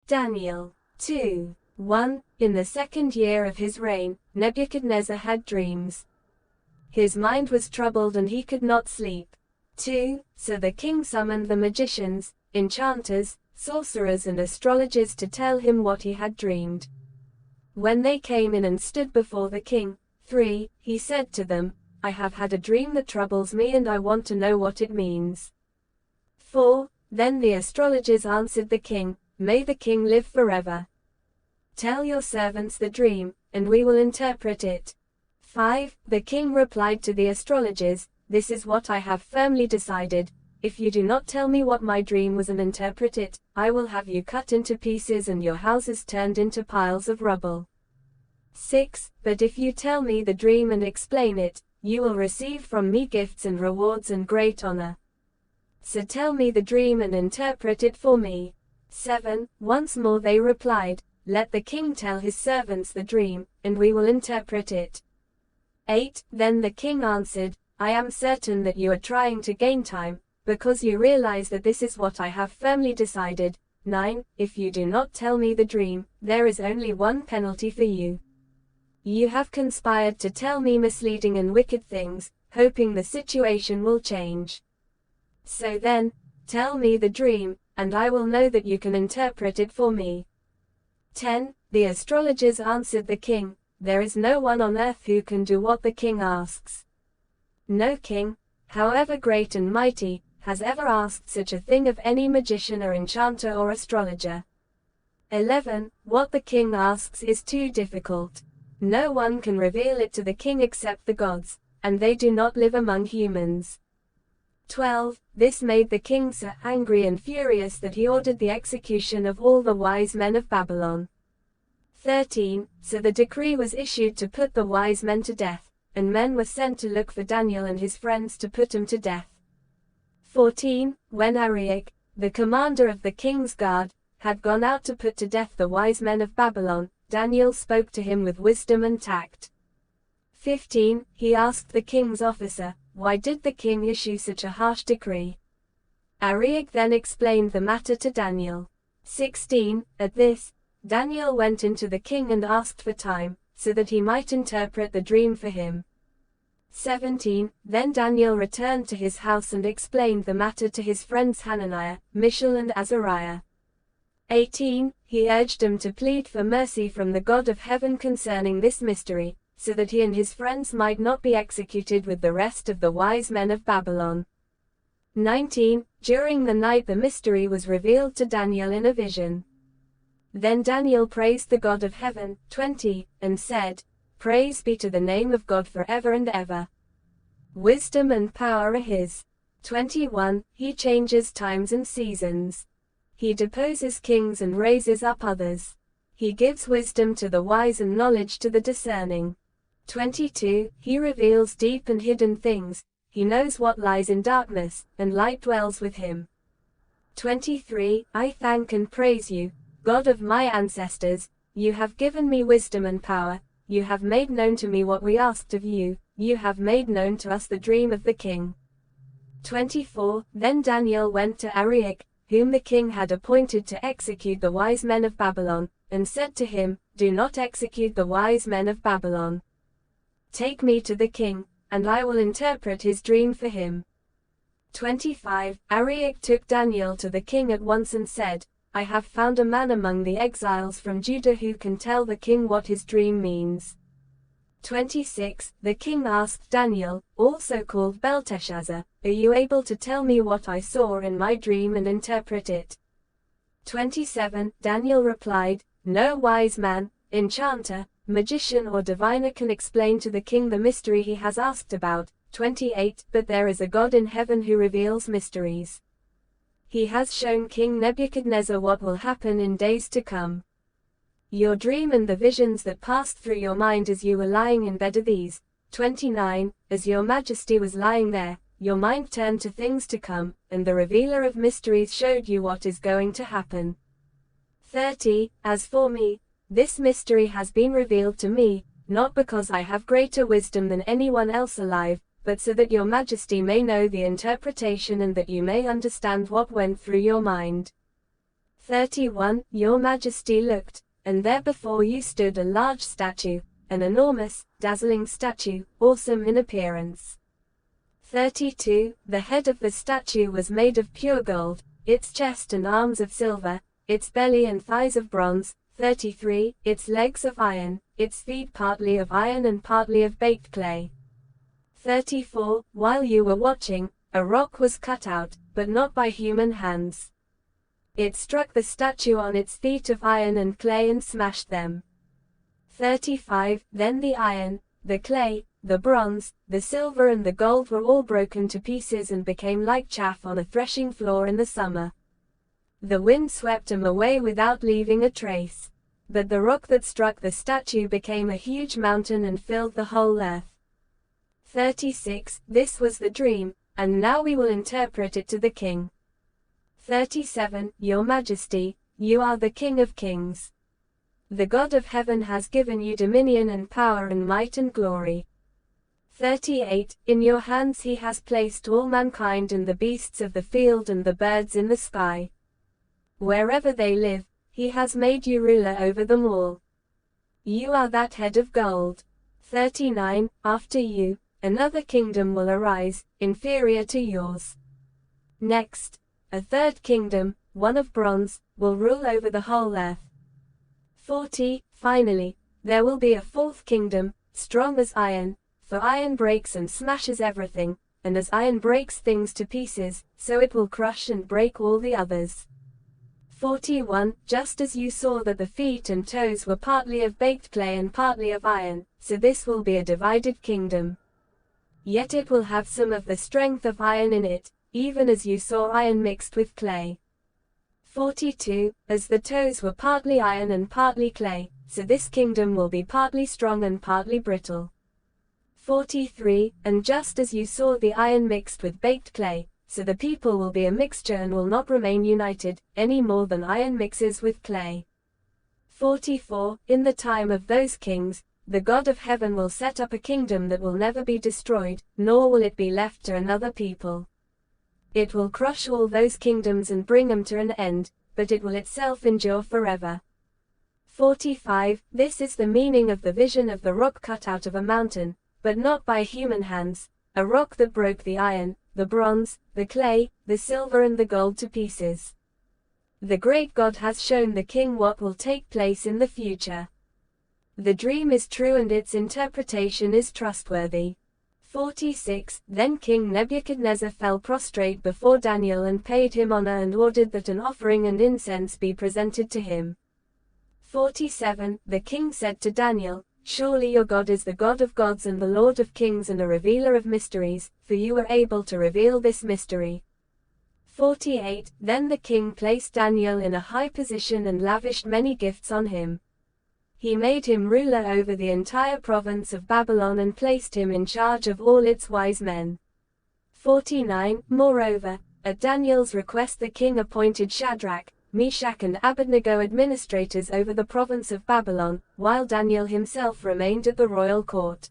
Daniel 2:1. In the 2nd year of his reign, Nebuchadnezzar had dreams. His mind was troubled and he could not sleep. 2. So the king summoned the magicians, enchanters, sorcerers and astrologers to tell him what he had dreamed. When they came in and stood before the king, 3. He said to them, I have had a dream that troubles me and I want to know what it means. 4. Then the astrologers answered the king, May the king live forever. Tell your servants the dream, and we will interpret it. 5. The king replied to the astrologers, This is what I have firmly decided. If you do not tell me what my dream was and interpret it, I will have you cut into pieces and your houses turned into piles of rubble. 6. But if you tell me the dream and explain it, you will receive from me gifts and rewards and great honor. So tell me the dream and interpret it for me. 7. Once more they replied, Let the king tell his servants the dream, and we will interpret it. 8. Then the king answered, I am certain that you are trying to gain time, because you realize that this is what I have firmly decided. 9. If you do not tell me the dream, there is only one penalty for you. You have conspired to tell me misleading and wicked things, hoping the situation will change. So then, tell me the dream, and I will know that you can interpret it for me. 10. The astrologers answered the king, There is no one on earth who can do what the king asks. No king, however great and mighty, has ever asked such a thing of any magician or enchanter or astrologer. 11. What the king asks is too difficult. No one can reveal it to the king except the gods, and they do not live among humans. 12. This made the king so angry and furious that he ordered the execution of all the wise men of Babylon. 13. So the decree was issued to put the wise men to death, and men were sent to look for Daniel and his friends to put him to death. 14. When Arioch, the commander of the king's guard, had gone out to put to death the wise men of Babylon, Daniel spoke to him with wisdom and tact. 15. He asked the king's officer, Why did the king issue such a harsh decree? Arioch then explained the matter to Daniel. 16. At this, Daniel went into the king and asked for time, so that he might interpret the dream for him. 17. Then Daniel returned to his house and explained the matter to his friends Hananiah, Mishael and Azariah. 18. He urged them to plead for mercy from the God of heaven concerning this mystery, so that he and his friends might not be executed with the rest of the wise men of Babylon. 19. During the night the mystery was revealed to Daniel in a vision. Then Daniel praised the God of heaven. 20. And said, Praise be to the name of God forever and ever. Wisdom and power are his. 21. He changes times and seasons. He deposes kings and raises up others. He gives wisdom to the wise and knowledge to the discerning. 22. He reveals deep and hidden things. He knows what lies in darkness, and light dwells with him. 23. I thank and praise you, God of my ancestors. You have given me wisdom and power. You have made known to me what we asked of you. You have made known to us the dream of the king. 24. Then Daniel went to Arioch, whom the king had appointed to execute the wise men of Babylon, and said to him, Do not execute the wise men of Babylon. Take me to the king, and I will interpret his dream for him. 25. Arioch took Daniel to the king at once and said, I have found a man among the exiles from Judah who can tell the king what his dream means. 26. The king asked Daniel, also called Belteshazzar, Are you able to tell me what I saw in my dream and interpret it? 27. Daniel replied, No wise man, enchanter, magician or diviner can explain to the king the mystery he has asked about. 28. But there is a God in heaven who reveals mysteries. He has shown King Nebuchadnezzar what will happen in days to come. Your dream and the visions that passed through your mind as you were lying in bed are these. 29. As your majesty was lying there, your mind turned to things to come, and the revealer of mysteries showed you what is going to happen. 30. As for me, this mystery has been revealed to me, not because I have greater wisdom than anyone else alive, but so that your majesty may know the interpretation and that you may understand what went through your mind. 31. Your Majesty looked, and there before you stood a large statue, an enormous, dazzling statue, awesome in appearance. 32. The head of the statue was made of pure gold, its chest and arms of silver, its belly and thighs of bronze. 33. Its legs of iron, its feet partly of iron and partly of baked clay. 34. While you were watching, a rock was cut out, but not by human hands. It struck the statue on its feet of iron and clay and smashed them. 35. Then the iron, the clay, the bronze, the silver and the gold were all broken to pieces and became like chaff on a threshing floor in the summer. The wind swept them away without leaving a trace. But the rock that struck the statue became a huge mountain and filled the whole earth. 36. This was the dream, and now we will interpret it to the king. 37. Your Majesty, you are the King of Kings. The God of heaven has given you dominion and power and might and glory. 38. In your hands he has placed all mankind and the beasts of the field and the birds in the sky. Wherever they live, he has made you ruler over them all. You are that head of gold. 39. After you, another kingdom will arise, inferior to yours. Next, a third kingdom, one of bronze, will rule over the whole earth. 40. Finally, there will be a fourth kingdom, strong as iron, for iron breaks and smashes everything, and as iron breaks things to pieces, so it will crush and break all the others. 41. Just as you saw that the feet and toes were partly of baked clay and partly of iron, so this will be a divided kingdom. Yet it will have some of the strength of iron in it, even as you saw iron mixed with clay. 42. As the toes were partly iron and partly clay, so this kingdom will be partly strong and partly brittle. 43. And just as you saw the iron mixed with baked clay, so the people will be a mixture and will not remain united, any more than iron mixes with clay. 44. In the time of those kings, the God of heaven will set up a kingdom that will never be destroyed, nor will it be left to another people. It will crush all those kingdoms and bring them to an end, but it will itself endure forever. 45. This is the meaning of the vision of the rock cut out of a mountain, but not by human hands, a rock that broke the iron, the bronze, the clay, the silver and the gold to pieces. The great God has shown the king what will take place in the future. The dream is true and its interpretation is trustworthy. 46. Then King Nebuchadnezzar fell prostrate before Daniel and paid him honor and ordered that an offering and incense be presented to him. 47. The king said to Daniel, Surely your God is the God of gods and the Lord of kings and a revealer of mysteries, for you were able to reveal this mystery. 48. Then the king placed Daniel in a high position and lavished many gifts on him. He made him ruler over the entire province of Babylon and placed him in charge of all its wise men. 49. Moreover, at Daniel's request the king appointed Shadrach, Meshach and Abednego administrators over the province of Babylon, while Daniel himself remained at the royal court.